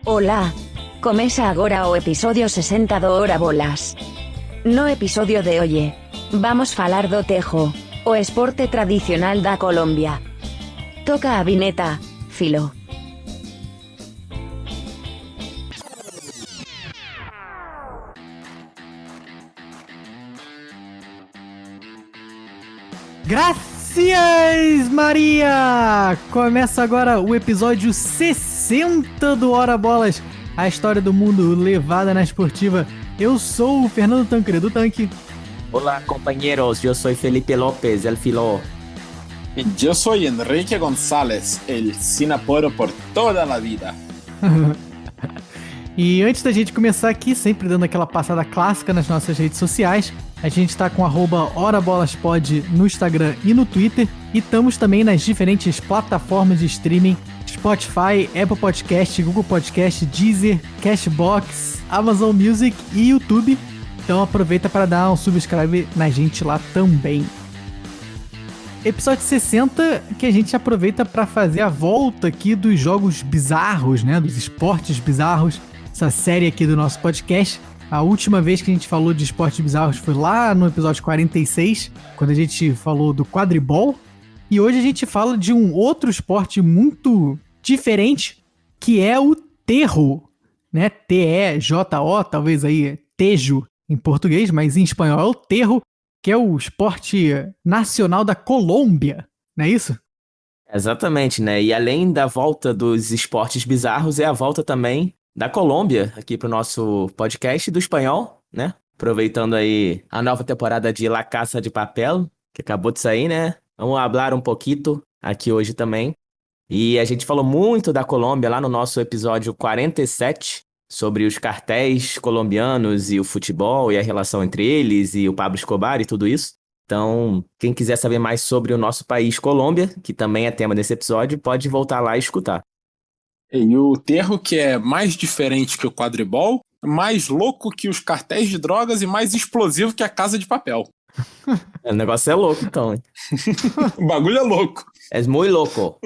Olá, começa agora o episodio 60 do Hora Bolas. No episodio de hoxe, vamos falar do tejo, o esporte tradicional da Colombia. Toca a vineta, Filo. Gracias, Maria! Começa agora o episódio 60 do Hora Bolas, a história do mundo levada na esportiva. Eu sou o Fernando Tancredo Tanque. Hola compañeros, yo soy Felipe López, el Filo. Yo soy Enrique González, el sin apuro por toda la vida. E antes da gente começar aqui, sempre dando aquela passada clássica nas nossas redes sociais, a gente tá com @HoraBolasPod no Instagram e no Twitter, e estamos também nas diferentes plataformas de streaming, Spotify, Apple Podcast, Google Podcast, Deezer, Cashbox, Amazon Music e YouTube. Então aproveita para dar um subscribe na gente lá também. Episódio 60, que a gente aproveita para fazer a volta aqui dos jogos bizarros, né, dos esportes bizarros, essa série aqui do nosso podcast. A última vez que a gente falou de esportes bizarros foi lá no episódio 46, quando a gente falou do quadribol. E hoje a gente fala de um outro esporte muito diferente, que é o terro, né? T-E-J-O, talvez aí tejo em português, mas em espanhol é o terro, que é o esporte nacional da Colômbia, não é isso? Exatamente, né? E além da volta dos esportes bizarros, é a volta também da Colômbia aqui pro nosso podcast do espanhol, né? Aproveitando aí a nova temporada de La Casa de Papel, que acabou de sair, né? Vamos falar um pouquinho aqui hoje também. E a gente falou muito da Colômbia lá no nosso episódio 47, sobre os cartéis colombianos e o futebol e a relação entre eles e o Pablo Escobar e tudo isso. Então, quem quiser saber mais sobre o nosso país, Colômbia, que também é tema desse episódio, pode voltar lá e escutar. E o terro, que é mais diferente que o quadribol, mais louco que os cartéis de drogas e mais explosivo que a Casa de Papel. O negócio é louco, então, hein? O bagulho é louco. É muito louco.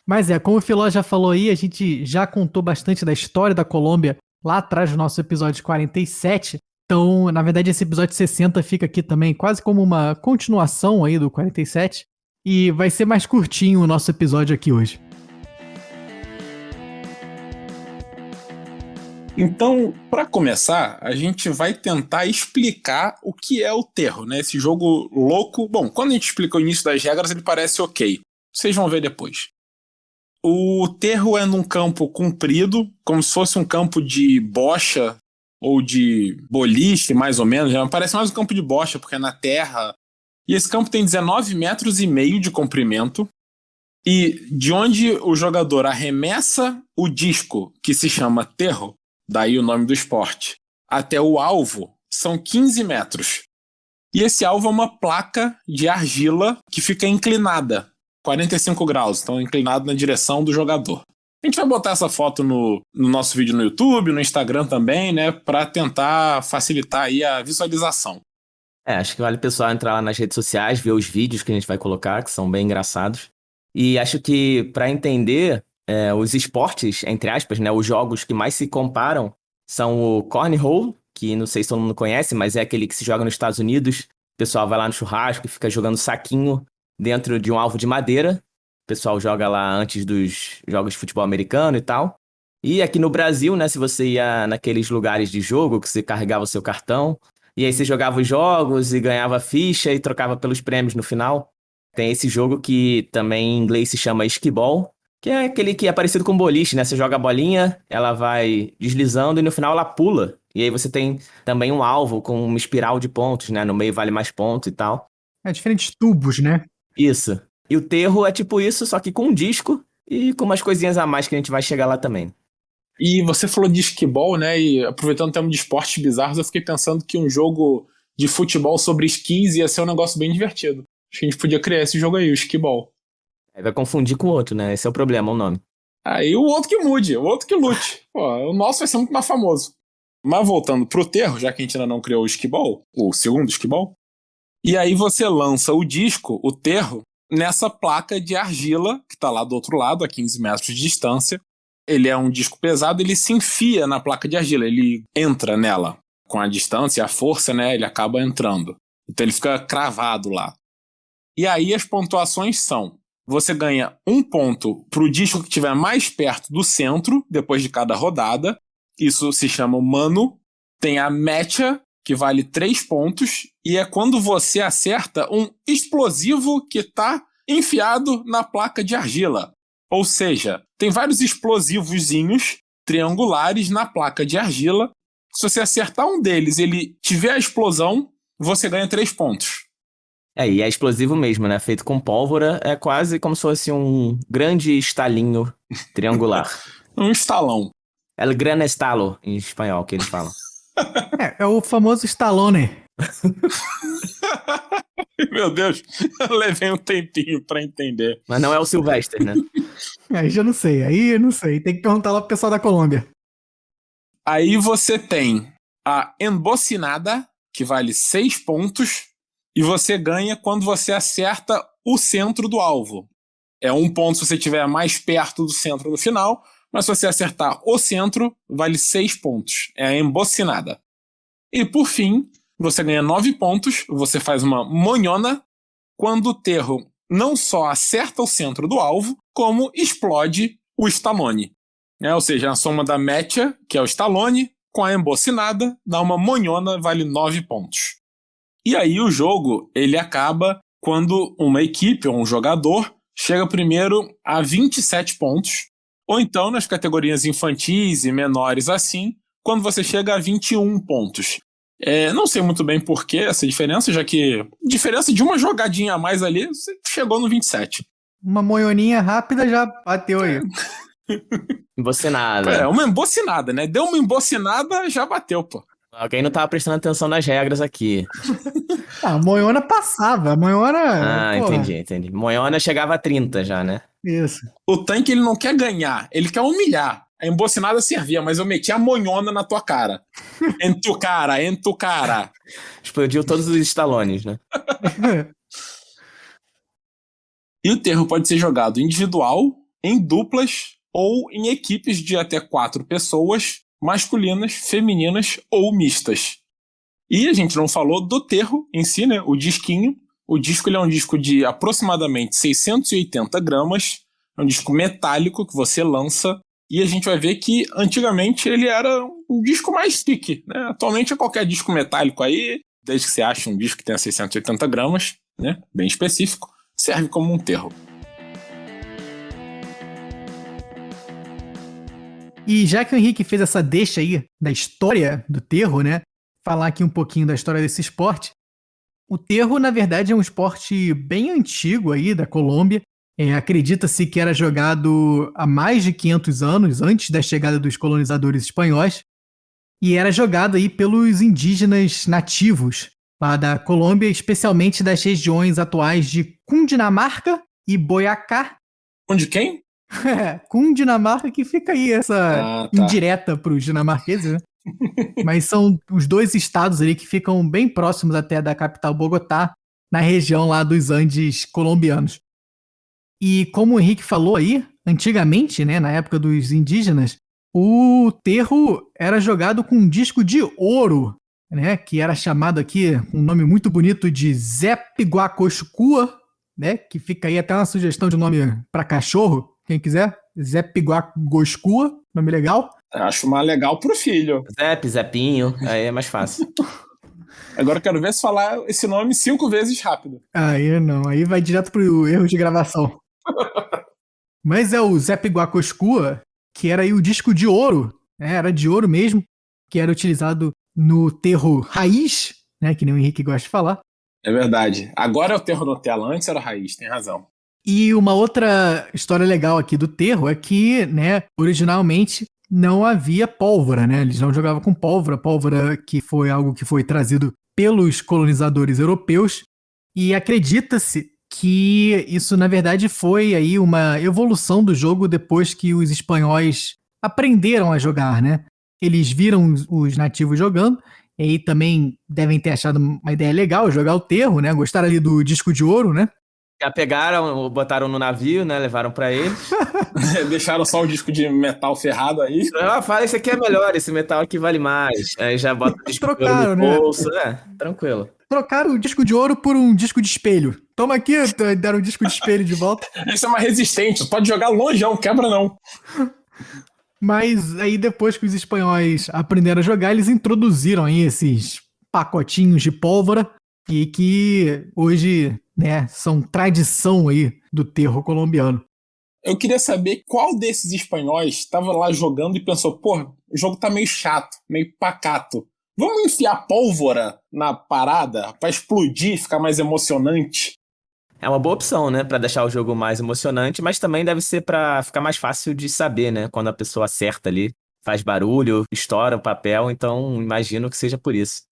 Mas como o Filó já falou aí, a gente já contou bastante da história da Colômbia lá atrás do nosso episódio 47. Então, na verdade, esse episódio 60 fica aqui também quase como uma continuação aí do 47. E vai ser mais curtinho o nosso episódio aqui hoje. Então, para começar, a gente vai tentar explicar o que é o terro, né? Esse jogo louco. Bom, quando a gente explica o início das regras, ele parece ok. Vocês vão ver depois. O terro é num campo comprido, como se fosse um campo de bocha ou de boliche, mais ou menos. Né? Parece mais um campo de bocha, porque é na terra. E esse campo tem 19,5 metros de comprimento. E de onde o jogador arremessa o disco, que se chama terro, daí o nome do esporte, até o alvo, são 15 metros. E esse alvo é uma placa de argila que fica inclinada, 45 graus, então inclinado na direção do jogador. A gente vai botar essa foto no nosso vídeo no YouTube, no Instagram também, né, para tentar facilitar aí a visualização. Acho que vale o pessoal entrar lá nas redes sociais, ver os vídeos que a gente vai colocar, que são bem engraçados. E acho que para entender os esportes, entre aspas, né, os jogos que mais se comparam são o cornhole, que não sei se todo mundo conhece, mas é aquele que se joga nos Estados Unidos. O pessoal vai lá no churrasco e fica jogando saquinho dentro de um alvo de madeira. O pessoal joga lá antes dos jogos de futebol americano e tal. E aqui no Brasil, né, se você ia naqueles lugares de jogo que você carregava o seu cartão, e aí você jogava os jogos e ganhava ficha e trocava pelos prêmios no final. Tem esse jogo que também em inglês se chama esquibol, que é aquele que é parecido com boliche, né? Você joga a bolinha, ela vai deslizando e no final ela pula. E aí você tem também um alvo com uma espiral de pontos, né? No meio vale mais pontos e tal. Diferentes tubos, né? Isso. E o terro é tipo isso, só que com um disco e com umas coisinhas a mais que a gente vai chegar lá também. E você falou de esquibol, né? E aproveitando o tema de esportes bizarros, eu fiquei pensando que um jogo de futebol sobre esquis ia ser um negócio bem divertido. Acho que a gente podia criar esse jogo aí, o esquibol. Aí vai confundir com o outro, né? Esse é o problema, o nome. Aí o outro que mude, o outro que lute. Pô, o nosso vai ser muito mais famoso. Mas voltando pro terro, já que a gente ainda não criou o esquibol, o segundo esquibol, e aí você lança o disco, o terro, nessa placa de argila, que está lá do outro lado, a 15 metros de distância. Ele é um disco pesado, ele se enfia na placa de argila, ele entra nela. Com a distância e a força, né, ele acaba entrando. Então ele fica cravado lá. E aí as pontuações são: você ganha 1 ponto para o disco que estiver mais perto do centro, depois de cada rodada. Isso se chama mano. Tem a mecha, que vale 3 pontos, e é quando você acerta um explosivo que está enfiado na placa de argila. Ou seja, tem vários explosivozinhos triangulares na placa de argila. Se você acertar um deles e ele tiver a explosão, você ganha 3 pontos. E é explosivo mesmo, né? Feito com pólvora, é quase como se fosse um grande estalinho triangular. Um estalão. El gran estalo, em espanhol, que eles falam. É o famoso Stallone. Meu Deus, eu levei um tempinho pra entender. Mas não é o Sylvester, né? Aí já não sei, tem que perguntar lá pro pessoal da Colômbia. Aí você tem a embocinada, que vale 6 pontos, e você ganha quando você acerta o centro do alvo. É 1 ponto se você estiver mais perto do centro no final, mas se você acertar o centro, vale 6 pontos. É a embocinada. E por fim, você ganha 9 pontos, você faz uma monhona, quando o terro não só acerta o centro do alvo, como explode o Stallone. Ou seja, a soma da mecha, que é o Stallone, com a embocinada, dá uma monhona, vale 9 pontos. E aí o jogo, ele acaba quando uma equipe ou um jogador chega primeiro a 27 pontos, ou então nas categorias infantis e menores assim, quando você chega a 21 pontos. Não sei muito bem por que essa diferença, já que diferença de uma jogadinha a mais ali, você chegou no 27. Uma monhoninha rápida já bateu aí. Embocinada. Uma embocinada, né? Deu uma embocinada, já bateu, pô. Alguém não tava prestando atenção nas regras aqui. A monhona passava, a monhona... Entendi. Monhona chegava a 30 já, né? Isso. O tanque, ele não quer ganhar, ele quer humilhar. A embocinada servia, mas eu meti a monhona na tua cara. En tu cara. Explodiu todos os estalones, né? E o terro pode ser jogado individual, em duplas ou em equipes de até 4 pessoas, masculinas, femininas ou mistas. E a gente não falou do terro em si, né? O disquinho. O disco, ele é um disco de aproximadamente 680 gramas. É um disco metálico que você lança. E a gente vai ver que antigamente ele era um disco mais chique, né? Atualmente é qualquer disco metálico aí, desde que você ache um disco que tenha 680 gramas, né? Bem específico, serve como um terro. E já que o Henrique fez essa deixa aí da história do terro, né? Falar aqui um pouquinho da história desse esporte. O terro, na verdade, é um esporte bem antigo aí da Colômbia. Acredita-se que era jogado há mais de 500 anos, antes da chegada dos colonizadores espanhóis. E era jogado aí pelos indígenas nativos lá da Colômbia, especialmente das regiões atuais de Cundinamarca e Boyacá. Onde quem? Cundinamarca, que fica aí essa indireta para os dinamarqueses, né? Mas são os 2 estados ali que ficam bem próximos até da capital Bogotá, na região lá dos Andes colombianos. E como o Henrique falou aí, antigamente, né, na época dos indígenas, o terro era jogado com um disco de ouro, né, que era chamado aqui, um nome muito bonito de Zepiguacoxcua, né, que fica aí até uma sugestão de nome para cachorro, quem quiser, Zepiguacoxcua, nome legal. Acho mais legal pro filho. Zepinho, aí é mais fácil. Agora eu quero ver se falar esse nome 5 vezes rápido. Aí não, aí vai direto pro erro de gravação. Mas é o Zepiguacoxcua, que era aí o disco de ouro, né? Era de ouro mesmo, que era utilizado no terro raiz, né? Que nem o Henrique gosta de falar. É verdade. Agora é o terro Nutella, antes era raiz, tem razão. E uma outra história legal aqui do terro é que, né, originalmente não havia pólvora, né? Eles não jogavam com pólvora que foi algo que foi trazido pelos colonizadores europeus, e acredita-se que isso, na verdade, foi aí uma evolução do jogo depois que os espanhóis aprenderam a jogar, né? Eles viram os nativos jogando, e aí também devem ter achado uma ideia legal jogar o terro, né? Gostaram ali do disco de ouro, né? Já pegaram, botaram no navio, né? Levaram pra eles. Deixaram só o disco de metal ferrado aí. Fala, esse aqui é melhor, esse metal aqui vale mais. Aí já bota o disco de ouro Trocaram, no né? bolso, tranquilo. Trocaram o disco de ouro por um disco de espelho. Toma aqui, deram o disco de espelho de volta. Esse é mais resistente, pode jogar longeão, quebra não. Mas aí depois que os espanhóis aprenderam a jogar, eles introduziram aí esses pacotinhos de pólvora e que hoje, né, são tradição aí do terro colombiano. Eu queria saber qual desses espanhóis estava lá jogando e pensou, pô, o jogo tá meio chato, meio pacato. Vamos enfiar pólvora na parada pra explodir e ficar mais emocionante? É uma boa opção, né? Pra deixar o jogo mais emocionante, mas também deve ser pra ficar mais fácil de saber, né? Quando a pessoa acerta ali, faz barulho, estoura o papel, então imagino que seja por isso.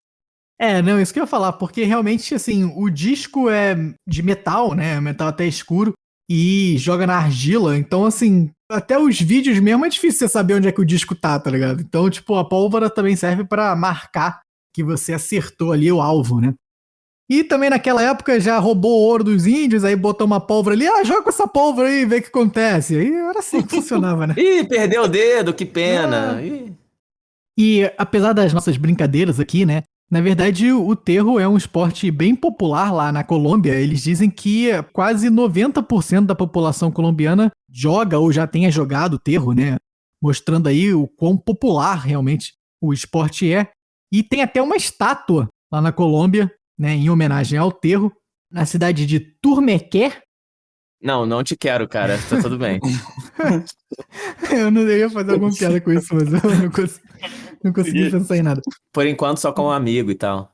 Não, isso que eu ia falar, porque realmente, assim, o disco é de metal, né? Metal até escuro, e joga na argila, então, assim, até os vídeos mesmo é difícil você saber onde é que o disco tá ligado? Então, tipo, a pólvora também serve pra marcar que você acertou ali o alvo, né? E também naquela época já roubou o ouro dos índios, aí botou uma pólvora ali, joga com essa pólvora aí e vê o que acontece. Aí era assim que funcionava, né? Ih, perdeu o dedo, que pena. Ih. E apesar das nossas brincadeiras aqui, né? Na verdade, o terro é um esporte bem popular lá na Colômbia. Eles dizem que quase 90% da população colombiana joga ou já tenha jogado terro, né? Mostrando aí o quão popular realmente o esporte é. E tem até uma estátua lá na Colômbia, né, em homenagem ao terro, na cidade de Turmequé. Não te quero, cara. Tá tudo bem. Eu ia fazer alguma piada com isso, mas eu não consegui pensar em nada. Por enquanto, só como amigo e tal.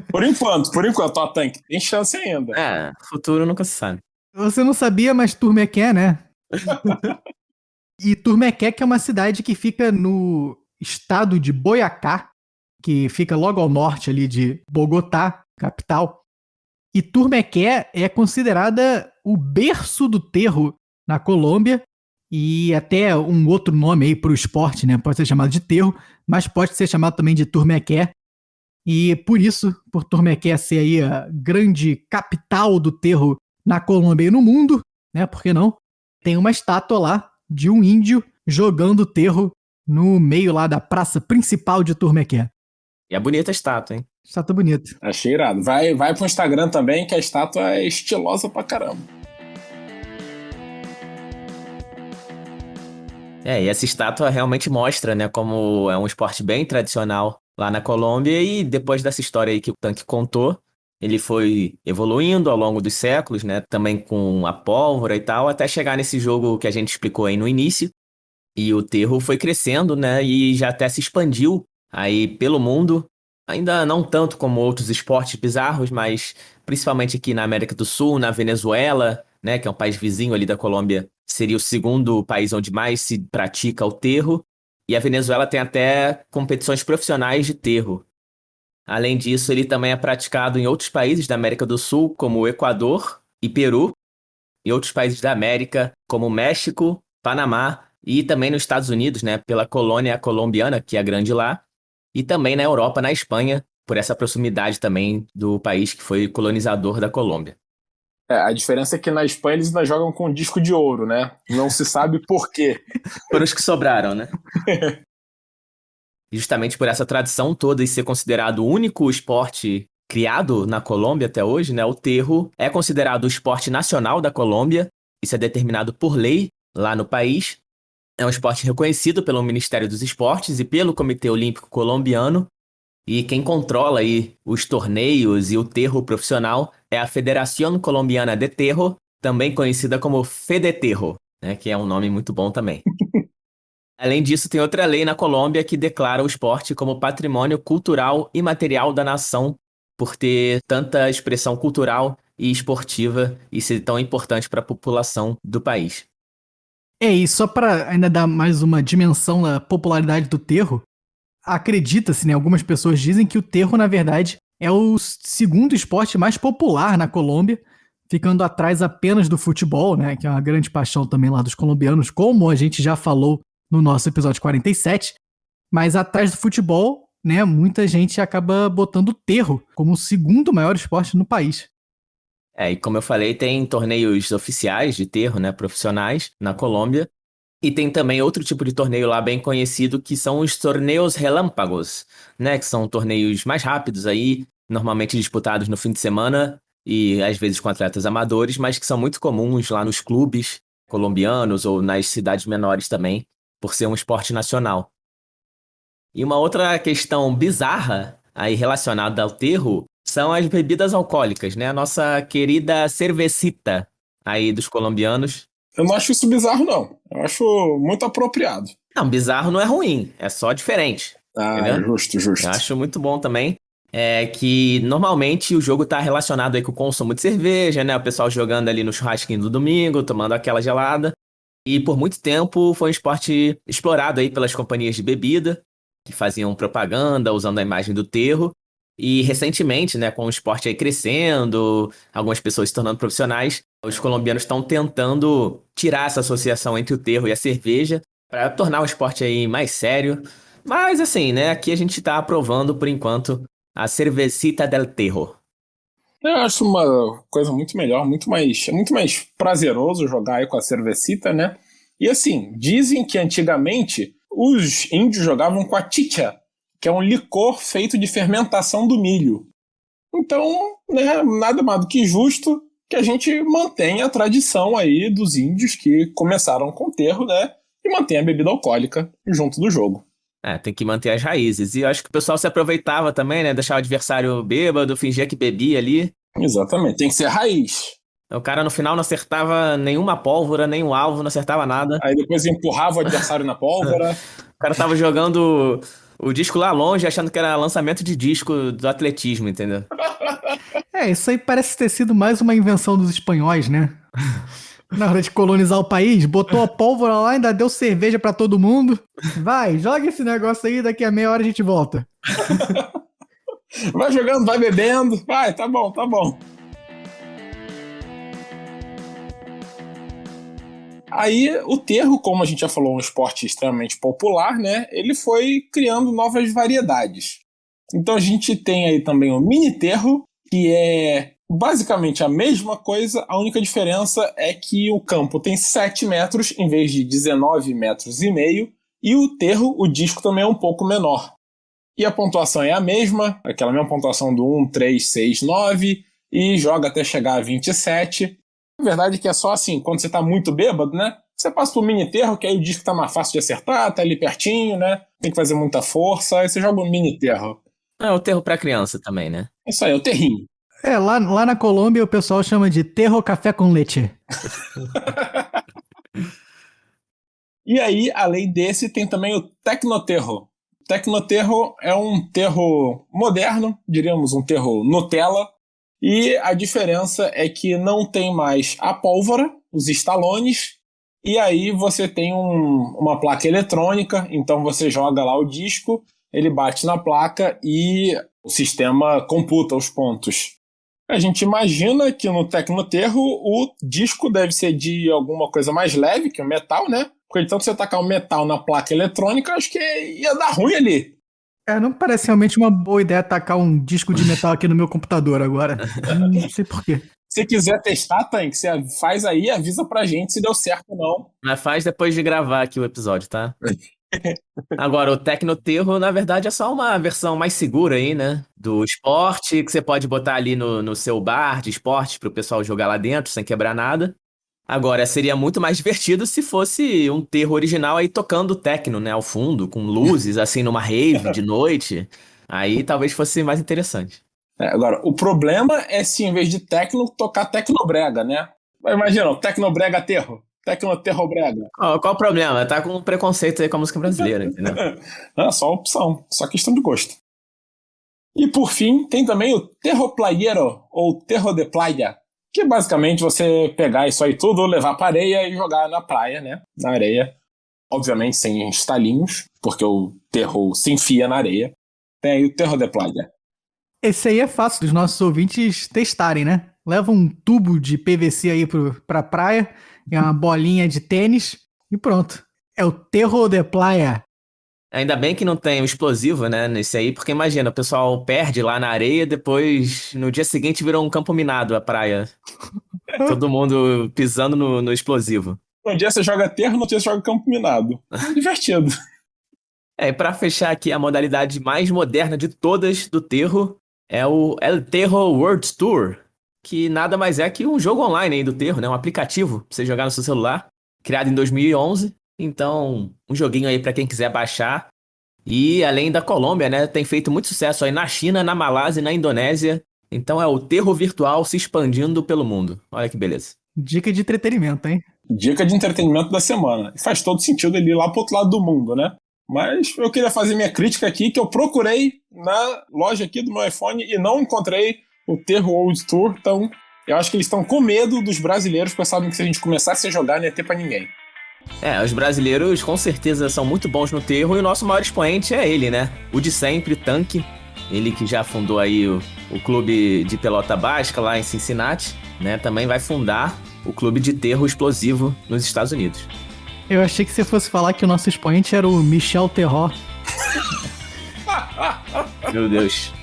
Por enquanto, ó, Tank, tem chance ainda. Futuro nunca se sabe. Você não sabia, mas Turmequé, né? E Turmequé, que é uma cidade que fica no estado de Boyacá, que fica logo ao norte ali de Bogotá, capital. E Turmequé é considerada o berço do terro na Colômbia, e até um outro nome aí para o esporte, né? Pode ser chamado de terro, mas pode ser chamado também de Turmequé. E por isso, por Turmequé ser aí a grande capital do terro na Colômbia e no mundo, né? Por que não? Tem uma estátua lá de um índio jogando terro no meio lá da praça principal de Turmequé. E é bonita a estátua, hein? Estátua bonita. Achei irado. Vai pro Instagram também, que a estátua é estilosa pra caramba. E essa estátua realmente mostra, né, como é um esporte bem tradicional lá na Colômbia, e depois dessa história aí que o Tanque contou, ele foi evoluindo ao longo dos séculos, né, também com a pólvora e tal, até chegar nesse jogo que a gente explicou aí no início, e o terro foi crescendo, né, e já até se expandiu aí pelo mundo, ainda não tanto como outros esportes bizarros, mas principalmente aqui na América do Sul, na Venezuela, né, que é um país vizinho ali da Colômbia, seria o segundo país onde mais se pratica o terro, e a Venezuela tem até competições profissionais de terro. Além disso, ele também é praticado em outros países da América do Sul, como o Equador e Peru, e outros países da América, como México, Panamá, e também nos Estados Unidos, né, pela colônia colombiana, que é grande lá, e também na Europa, na Espanha, por essa proximidade também do país que foi colonizador da Colômbia. A diferença é que na Espanha eles ainda jogam com disco de ouro, né? Não se sabe por quê. Foram os que sobraram, né? E justamente por essa tradição toda e ser considerado o único esporte criado na Colômbia até hoje, né? O terro é considerado o esporte nacional da Colômbia. Isso é determinado por lei lá no país. É um esporte reconhecido pelo Ministério dos Esportes e pelo Comitê Olímpico Colombiano. E quem controla aí os torneios e o terro profissional é a Federación Colombiana de Terro, também conhecida como FEDETERRO, né, que é um nome muito bom também. Além disso, tem outra lei na Colômbia que declara o esporte como patrimônio cultural e material da nação, por ter tanta expressão cultural e esportiva e ser tão importante para a população do país. E só para ainda dar mais uma dimensão da popularidade do terro, acredita-se, né, algumas pessoas dizem que o terro, na verdade, é o segundo esporte mais popular na Colômbia, ficando atrás apenas do futebol, né, que é uma grande paixão também lá dos colombianos, como a gente já falou no nosso episódio 47, mas atrás do futebol, né, muita gente acaba botando o terro como o segundo maior esporte no país. E como eu falei, tem torneios oficiais de terro, né, profissionais, na Colômbia. E tem também outro tipo de torneio lá bem conhecido, que são os torneios relâmpagos, né, que são torneios mais rápidos aí, normalmente disputados no fim de semana e às vezes com atletas amadores, mas que são muito comuns lá nos clubes colombianos ou nas cidades menores também, por ser um esporte nacional. E uma outra questão bizarra aí relacionada ao terro são as bebidas alcoólicas, né? A nossa querida cervecita aí dos colombianos. Eu não acho isso bizarro, não. Eu acho muito apropriado. Não, bizarro não é ruim, é só diferente. Entendeu? Justo. Eu acho muito bom também. É que normalmente o jogo tá relacionado aí com o consumo de cerveja, né? O pessoal jogando ali no churrasquinho do domingo, tomando aquela gelada. E por muito tempo foi um esporte explorado aí pelas companhias de bebida, que faziam propaganda usando a imagem do terro. E recentemente, né, com o esporte aí crescendo, algumas pessoas se tornando profissionais, os colombianos estão tentando tirar essa associação entre o terro e a cerveja para tornar o esporte aí mais sério. Mas assim, né, aqui a gente está aprovando por enquanto a cervecita del terro. Eu acho uma coisa muito melhor, é muito mais prazeroso jogar aí com a cervecita, né? E assim, dizem que antigamente os índios jogavam com a chicha, que é um licor feito de fermentação do milho. Então, né, nada mais do que justo que a gente mantenha a tradição aí dos índios que começaram com o terro, né? E mantenha a bebida alcoólica junto do jogo. Tem que manter as raízes. E eu acho que o pessoal se aproveitava também, né? Deixar o adversário bêbado, fingia que bebia ali. Exatamente, tem que ser raiz. O cara no final não acertava nenhuma pólvora, nenhum alvo, não acertava nada. Aí depois empurrava o adversário na pólvora. O cara tava jogando o disco lá longe, achando que era lançamento de disco do atletismo, entendeu? Isso aí parece ter sido mais uma invenção dos espanhóis, né? Na hora de colonizar o país, botou a pólvora lá, ainda deu cerveja pra todo mundo. Vai, joga esse negócio aí, daqui a meia hora a gente volta. Vai jogando, vai bebendo. Vai, tá bom. Aí o terro, como a gente já falou, é um esporte extremamente popular, né? Ele foi criando novas variedades. Então a gente tem aí também o mini terro, que é basicamente a mesma coisa, a única diferença é que o campo tem 7 metros em vez de 19 metros e meio, e o terro, o disco também é um pouco menor. E a pontuação é a mesma, aquela mesma pontuação do 1, 3, 6, 9, e joga até chegar a 27. A verdade é que é só assim, quando você tá muito bêbado, né? Você passa pro mini terro, que aí o disco tá mais fácil de acertar, tá ali pertinho, né? Tem que fazer muita força, aí você joga o mini terro. É o terro pra criança também, né? Isso aí, é o terrinho. Lá na Colômbia o pessoal chama de terro café com leite. E aí, além desse, tem também o tecnoterro. Tecnoterro é um terro moderno, diríamos um terro Nutella, e a diferença é que não tem mais a pólvora, os estalones, e aí você tem uma placa eletrônica, então você joga lá o disco, ele bate na placa e o sistema computa os pontos. A gente imagina que no tecnoterro o disco deve ser de alguma coisa mais leve que o metal, né? Porque então, se você tacar o metal na placa eletrônica, acho que ia dar ruim ali. Não parece realmente uma boa ideia tacar um disco de metal aqui no meu computador agora. Não sei porquê. Se quiser testar, Tank, você faz aí e avisa pra gente se deu certo ou não. Mas faz depois de gravar aqui o episódio, tá? Agora, o Tecnoterro, na verdade, é só uma versão mais segura aí, né? Do esporte, que você pode botar ali no seu bar de esporte pro pessoal jogar lá dentro, sem quebrar nada. Agora, seria muito mais divertido se fosse um terro original aí tocando techno, né? Ao fundo, com luzes, assim, numa rave de noite. Aí talvez fosse mais interessante. Agora, o problema é se em vez de techno, tocar tecnobrega, né? Imagina, tecnobrega terro. Tecnoterrobrega. Qual o problema? Tá com preconceito aí com a música brasileira, entendeu? Não, só opção, só questão de gosto. E por fim, tem também o terro playero, ou terro de playa, que é basicamente você pegar isso aí tudo, levar pra areia e jogar na praia, né? Na areia. Obviamente sem estalinhos, porque o terro se enfia na areia. Tem aí o terro de playa. Esse aí é fácil dos nossos ouvintes testarem, né? Leva um tubo de PVC aí pra praia, e uma bolinha de tênis e pronto. É o terro de playa. Ainda bem que não tem o explosivo, né, nesse aí, porque imagina, o pessoal perde lá na areia, depois, no dia seguinte, virou um campo minado a praia. Todo mundo pisando no explosivo. Um dia você joga terra, no outro dia você joga campo minado. Divertido. E pra fechar aqui, a modalidade mais moderna de todas do Terro é o El Terro World Tour, que nada mais é que um jogo online aí do Terro, né, um aplicativo pra você jogar no seu celular, criado em 2011. Então, um joguinho aí pra quem quiser baixar. E além da Colômbia, né, tem feito muito sucesso aí na China, na Malásia e na Indonésia. Então é o terror virtual se expandindo pelo mundo. Olha que beleza. Dica de entretenimento, hein? Dica de entretenimento da semana. E faz todo sentido ele ir lá pro outro lado do mundo, né? Mas eu queria fazer minha crítica aqui, que eu procurei na loja aqui do meu iPhone e não encontrei o Terror World Tour. Então, eu acho que eles estão com medo dos brasileiros, porque sabem que se a gente começasse a jogar, não ia ter pra ninguém. Os brasileiros com certeza são muito bons no terror e o nosso maior expoente é ele, né? O de sempre, Tanque. Ele que já fundou aí o clube de pelota basca lá em Cincinnati, né? Também vai fundar o clube de terror explosivo nos Estados Unidos. Eu achei que você fosse falar que o nosso expoente era o Michel Terror. Meu Deus.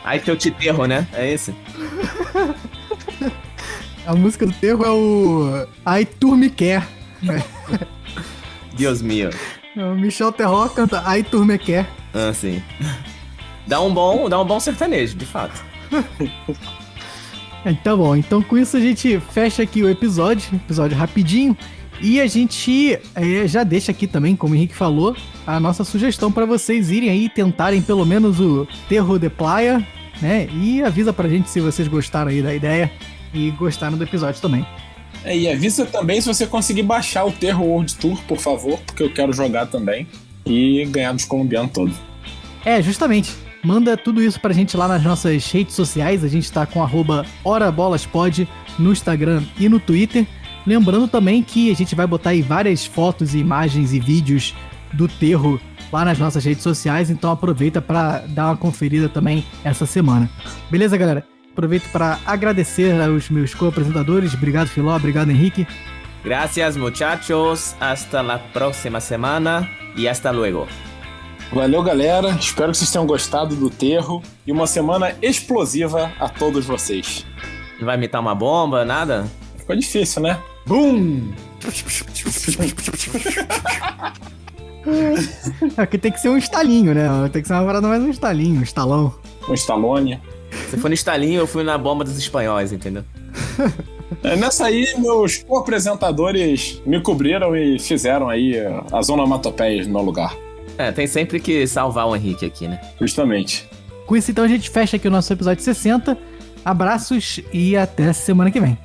Aí teu te terror, né? É esse? A música do terror é o Ai Tu Me Quer. Deus meu. O Michel Terror canta Ai Tu Me Quer. Ah, sim. Dá um bom sertanejo, de fato. Então bom, então com isso a gente fecha aqui o episódio rapidinho. E a gente já deixa aqui também, como o Henrique falou, a nossa sugestão para vocês irem aí tentarem pelo menos o Terror de Playa, né? E avisa pra gente se vocês gostaram aí da ideia e gostaram do episódio também. E avisa também se você conseguir baixar o Terror World Tour, por favor, porque eu quero jogar também e ganhar dos colombianos todos. Justamente. Manda tudo isso pra gente lá nas nossas redes sociais. A gente tá com @orabolaspod no Instagram e no Twitter. Lembrando também que a gente vai botar aí várias fotos, imagens e vídeos do Terror lá nas nossas redes sociais. Então aproveita pra dar uma conferida também essa semana. Beleza, galera? Aproveito para agradecer aos meus co-apresentadores. Obrigado, Filó. Obrigado, Henrique. Gracias, muchachos. Hasta la próxima semana e hasta luego. Valeu, galera. Espero que vocês tenham gostado do Terror e uma semana explosiva a todos vocês. Não vai imitar uma bomba, nada? Ficou difícil, né? Bum! Aqui tem que ser um estalinho, né? Tem que ser uma parada mais um estalinho, um estalão. Um Stallone. Você foi no estalinho, eu fui na bomba dos espanhóis, entendeu? Nessa aí, meus co-apresentadores me cobriram e fizeram aí as onomatopeias no lugar. Tem sempre que salvar o Henrique aqui, né? Justamente. Com isso, então, a gente fecha aqui o nosso episódio 60. Abraços e até semana que vem.